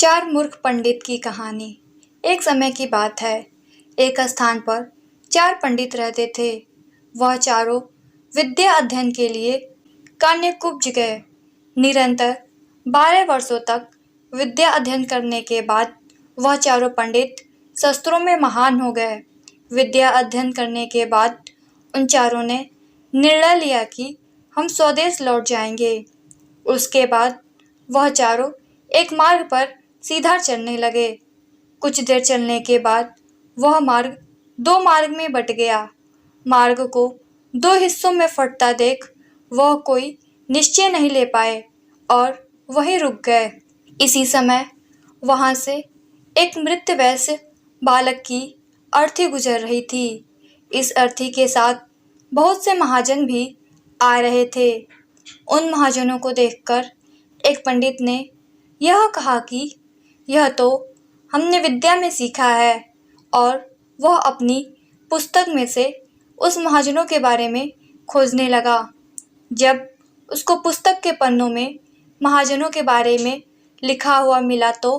चार मूर्ख पंडित की कहानी। एक समय की बात है। एक स्थान पर चार पंडित रहते थे। वह चारों विद्या अध्ययन के लिए कान्यकुब्ज गए। निरंतर 12 वर्षों तक विद्या अध्ययन करने के बाद वह चारों पंडित शस्त्रों में महान हो गए। विद्या अध्ययन करने के बाद उन चारों ने निर्णय लिया कि हम स्वदेश लौट जाएंगे। उसके बाद वह चारों एक मार्ग पर सीधा चलने लगे। कुछ देर चलने के बाद वह मार्ग दो मार्ग में बट गया। मार्ग को दो हिस्सों में फटता देख वह कोई निश्चय नहीं ले पाए और वहीं रुक गए। इसी समय वहां से एक मृत वैश्य बालक की अर्थी गुजर रही थी। इस अर्थी के साथ बहुत से महाजन भी आ रहे थे। उन महाजनों को देखकर एक पंडित ने यह कहा कि यह तो हमने विद्या में सीखा है, और वह अपनी पुस्तक में से उस महाजनों के बारे में खोजने लगा। जब उसको पुस्तक के पन्नों में महाजनों के बारे में लिखा हुआ मिला तो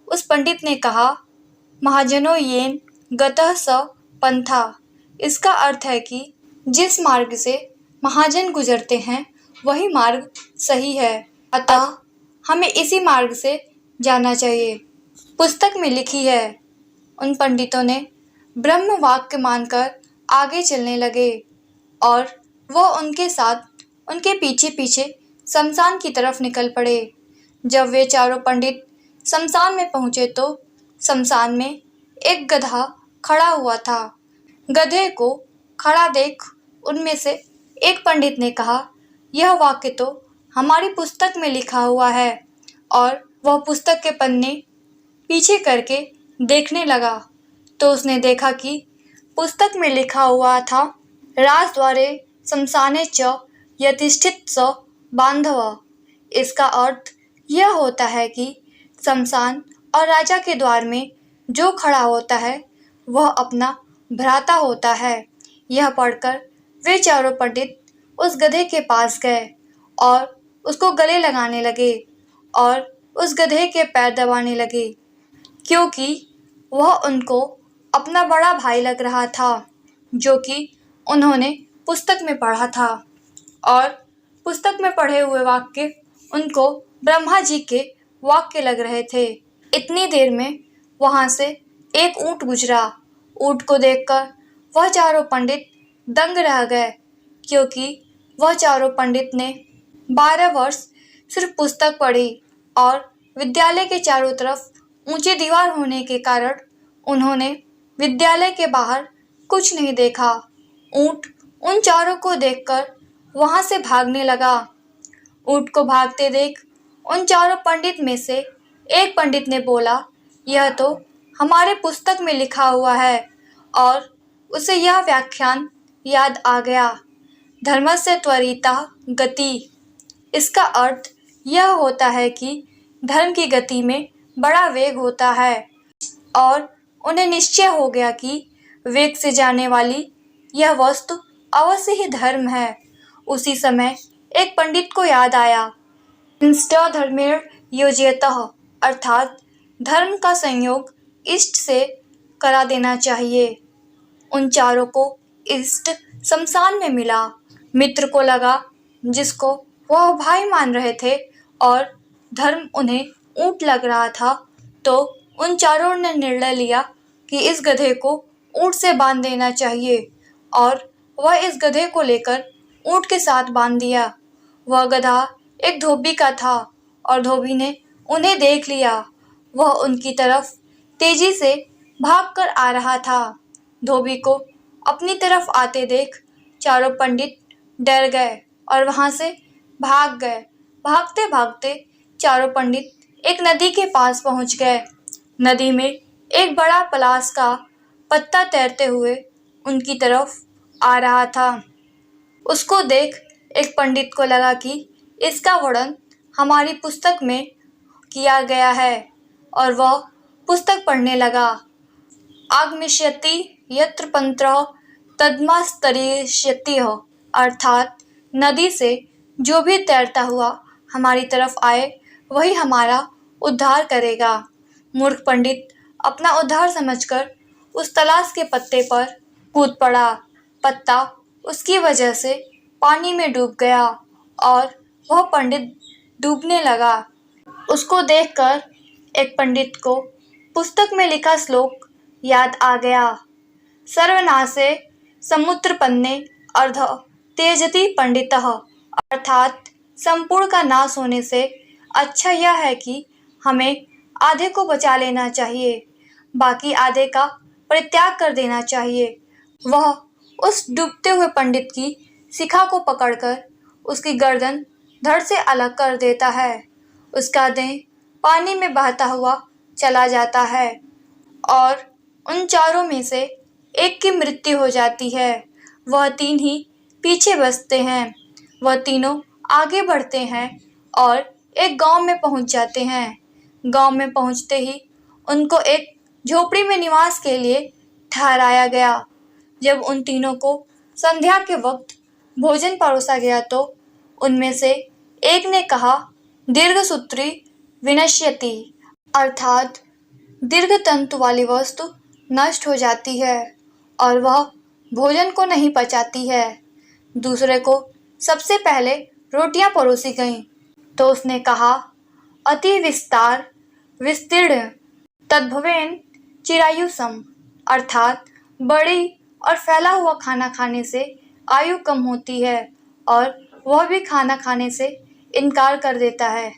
उस पंडित ने कहा, महाजनों येन गतः स पंथा। इसका अर्थ है कि जिस मार्ग से महाजन गुजरते हैं वही मार्ग सही है, अतः हमें इसी मार्ग से जाना चाहिए। पुस्तक में लिखी है। उन पंडितों ने ब्रह्म वाक्य मानकर आगे चलने लगे और वह उनके साथ उनके पीछे पीछे शमशान की तरफ निकल पड़े। जब वे चारों पंडित शमशान में पहुंचे तो शमशान में एक गधा खड़ा हुआ था। गधे को खड़ा देख उनमें से एक पंडित ने कहा, यह वाक्य तो हमारी पुस्तक में लिखा हुआ है। और वह पुस्तक के पन्ने पीछे करके देखने लगा तो उसने देखा कि पुस्तक में लिखा हुआ था, राजद्वारे शमशाने च यतिष्ठित स बांधव। इसका अर्थ यह होता है कि शमशान और राजा के द्वार में जो खड़ा होता है वह अपना भ्राता होता है। यह पढ़कर वे चारों पंडित उस गधे के पास गए और उसको गले लगाने लगे और उस गधे के पैर दबाने लगे, क्योंकि वह उनको अपना बड़ा भाई लग रहा था, जो कि उन्होंने पुस्तक में पढ़ा था। और पुस्तक में पढ़े हुए वाक्य उनको ब्रह्मा जी के वाक्य लग रहे थे। इतनी देर में वहां से एक ऊंट गुजरा। ऊंट को देखकर वह चारों पंडित दंग रह गए, क्योंकि वह चारों पंडित ने 12 वर्ष सिर्फ पुस्तक पढ़ी और विद्यालय के चारों तरफ ऊंची दीवार होने के कारण उन्होंने विद्यालय के बाहर कुछ नहीं देखा। ऊंट उन चारों को देखकर वहां से भागने लगा। ऊंट को भागते देख उन चारों पंडित में से एक पंडित ने बोला, यह तो हमारे पुस्तक में लिखा हुआ है। और उसे यह व्याख्यान याद आ गया, धर्मस्य त्वरिता गति। इसका अर्थ यह होता है कि धर्म की गति में बड़ा वेग होता है। और उन्हें निश्चय हो गया कि वेग से जाने वाली यह वस्तु अवश्य ही धर्म है। उसी समय एक पंडित को याद आया, इंष्ट धर्मेण योजयतः, अर्थात धर्म का संयोग इष्ट से करा देना चाहिए। उन चारों को इष्ट शमशान में मिला। मित्र को लगा, जिसको वह भाई मान रहे थे और धर्म उन्हें ऊंट लग रहा था, तो उन चारों ने निर्णय लिया कि इस गधे को ऊंट से बांध देना चाहिए। और वह इस गधे को लेकर ऊंट के साथ बांध दिया। वह गधा एक धोबी का था और धोबी ने उन्हें देख लिया। वह उनकी तरफ तेजी से भागकर आ रहा था। धोबी को अपनी तरफ आते देख चारों पंडित डर गए और वहां से भाग गए। भागते भागते चारों पंडित एक नदी के पास पहुंच गए। नदी में एक बड़ा पलाश का पत्ता तैरते हुए उनकी तरफ आ रहा था। उसको देख एक पंडित को लगा कि इसका वर्णन हमारी पुस्तक में किया गया है, और वह पुस्तक पढ़ने लगा। आगमिष्यति यत्र पंत्रः तद्मास्तरिष्यति, अर्थात नदी से जो भी तैरता हुआ हमारी तरफ आए वही हमारा उद्धार करेगा। मूर्ख पंडित अपना उद्धार समझकर उस तलाश के पत्ते पर कूद पड़ा। पत्ता उसकी वजह से पानी में डूब गया और वह पंडित डूबने लगा। उसको देखकर एक पंडित को पुस्तक में लिखा श्लोक याद आ गया। सर्वनाशे समुद्रपन्ने अर्ध त्यजति पंडितः। अर्थात संपूर्ण का नाश होने से अच्छा यह है कि हमें आधे को बचा लेना चाहिए, बाकी आधे का परित्याग कर देना चाहिए। वह उस डूबते हुए पंडित की शिखा को पकड़कर उसकी गर्दन धड़ से अलग कर देता है। उसका देह पानी में बहता हुआ चला जाता है और उन चारों में से एक की मृत्यु हो जाती है। वह तीन ही पीछे बचते हैं। वह तीनों आगे बढ़ते हैं और एक गांव में पहुंच जाते हैं। गांव में पहुंचते ही उनको एक झोपड़ी में निवास के लिए ठहराया गया। जब उन तीनों को संध्या के वक्त भोजन परोसा गया तो उनमें से एक ने कहा, दीर्घसूत्री विनश्यति, अर्थात दीर्घ तंतु वाली वस्तु नष्ट हो जाती है और वह भोजन को नहीं पचाती है। दूसरे को सबसे पहले रोटियां परोसी गईं तो उसने कहा, अति विस्तार विस्तीर्ण तद्भवेन चिरायुषम, अर्थात बड़ी और फैला हुआ खाना खाने से आयु कम होती है और वह भी खाना खाने से इनकार कर देता है।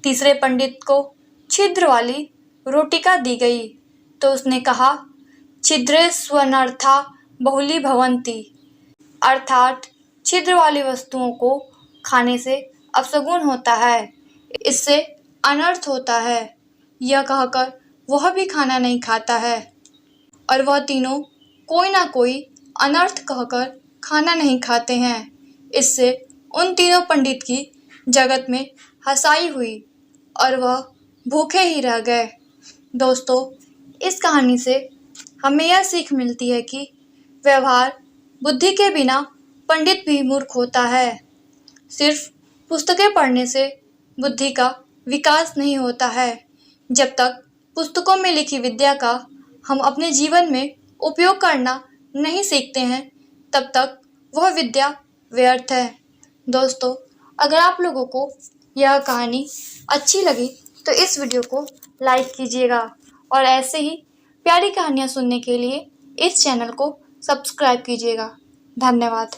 तीसरे पंडित को छिद्र वाली रोटिका दी गई तो उसने कहा, छिद्रे स्वनर्था बहुली भवन्ति, अर्थात छिद्र वाली वस्तुओं को खाने से अपशगुन होता है, इससे अनर्थ होता है। यह कहकर वह भी खाना नहीं खाता है और वह तीनों कोई ना कोई अनर्थ कहकर खाना नहीं खाते हैं। इससे उन तीनों पंडित की जगत में हंसाई हुई और वह भूखे ही रह गए। दोस्तों, इस कहानी से हमें यह सीख मिलती है कि व्यवहार बुद्धि के बिना पंडित भी मूर्ख होता है। सिर्फ पुस्तकें पढ़ने से बुद्धि का विकास नहीं होता है। जब तक पुस्तकों में लिखी विद्या का हम अपने जीवन में उपयोग करना नहीं सीखते हैं, तब तक वह विद्या व्यर्थ है। दोस्तों, अगर आप लोगों को यह कहानी अच्छी लगी तो इस वीडियो को लाइक कीजिएगा और ऐसे ही प्यारी कहानियाँ सुनने के लिए इस चैनल को सब्सक्राइब कीजिएगा। धन्यवाद।